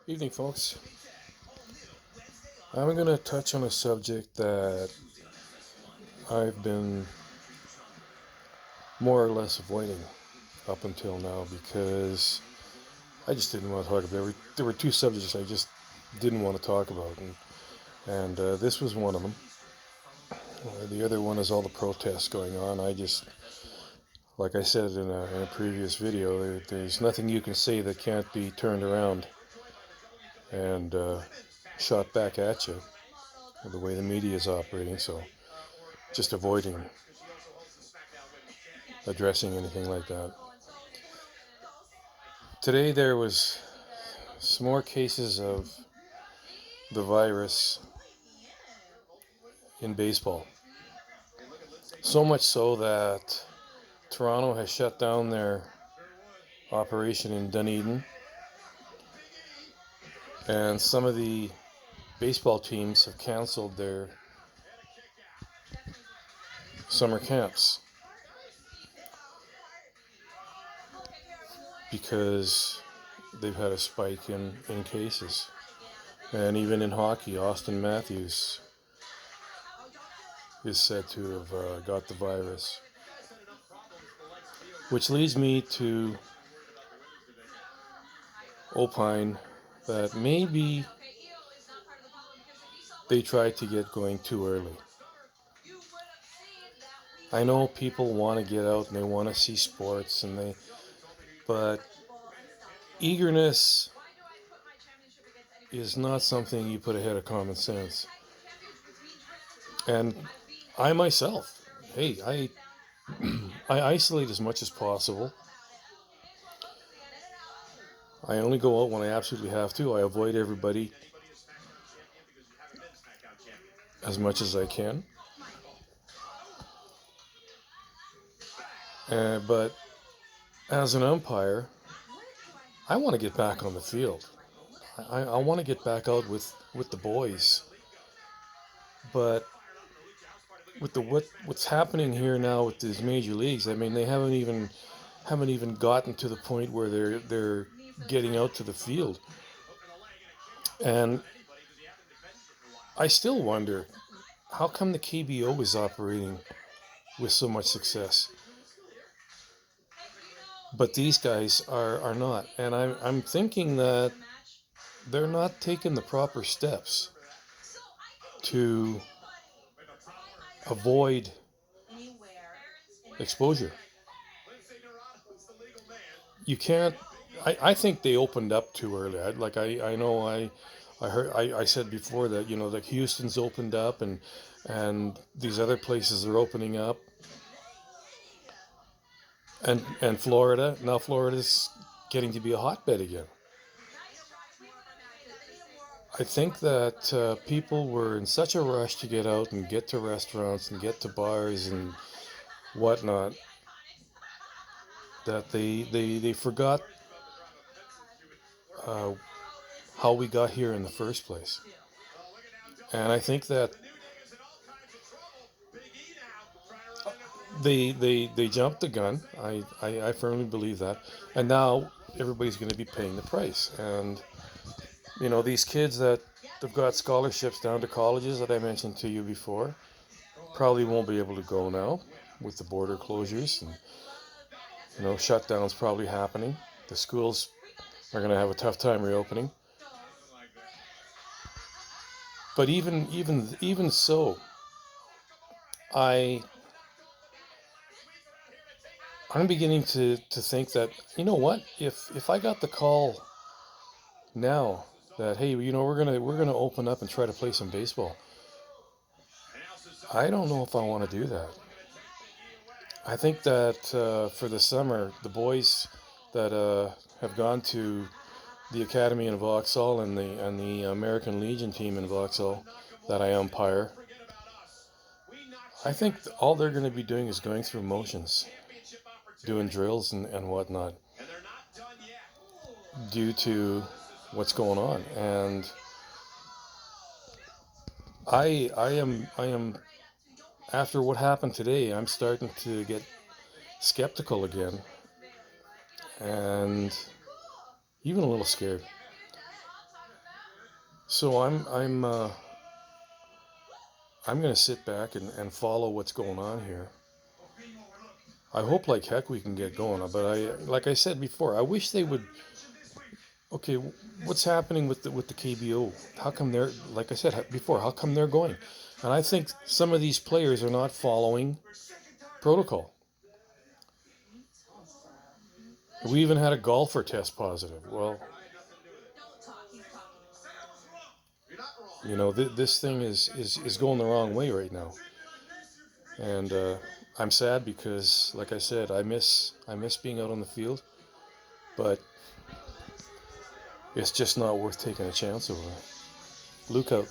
Evening, folks. I'm going to touch on a subject that I've been more or less avoiding up until now because I just didn't want to talk about it. There were two subjects I just didn't want to talk about, and this was one of them. The other one is all the protests going on. Like I said in a previous video, there's nothing you can say that can't be turned around and shot back at you the way the media is operating. So just avoiding addressing anything like that. Today there was some more cases of the virus in baseball. So much so that Toronto has shut down their operation in Dunedin, and some of the baseball teams have canceled their summer camps because they've had a spike in cases. And even in hockey, Austin Matthews is said to have got the virus. Which leads me to opine that maybe they tried to get going too early. I know people want to get out and they want to see sports but eagerness is not something you put ahead of common sense. And I myself, I isolate as much as possible. I only go out when I absolutely have to. I avoid everybody as much as I can. But as an umpire, I want to get back on the field. I want to get back out with the boys. But with what's happening here now with these major leagues, I mean, they haven't even gotten to the point where they're getting out to the field. And I still wonder, how come the KBO is operating with so much success, but these guys are not? And I'm thinking that they're not taking the proper steps to avoid exposure. You can't. I think they opened up too early. I know I said before that like Houston's opened up and these other places are opening up, and Florida, now Florida's getting to be a hotbed again. I think that people were in such a rush to get out and get to restaurants and get to bars and whatnot that they forgot uh, how we got here in the first place. And I think that they jumped the gun. I firmly believe that. And now everybody's going to be paying the price. And, these kids that have got scholarships down to colleges that I mentioned to you before probably won't be able to go now with the border closures and, shutdowns probably happening. The schools are going to have a tough time reopening. But even so, I'm beginning to think that, what, if I got the call now that, hey, we're gonna open up and try to play some baseball, I don't know if I want to do that. I think that for the summer, the boys that have gone to the academy in Vauxhall and the American Legion team in Vauxhall that I umpire, I think all they're going to be doing is going through motions, doing drills and whatnot, due to what's going on. And I am after what happened today, I'm starting to get skeptical again, and even a little scared. So I'm gonna sit back and follow what's going on here. I hope like heck we can get going, but like I said before, I wish they would. Okay, what's happening with the KBO? How come they're, like I said before, how come they're going? And I think some of these players are not following protocol. We even had a golfer test positive. Well, this thing is going the wrong way right now, and I'm sad because, like I said, I miss being out on the field, but it's just not worth taking a chance over. Luke out.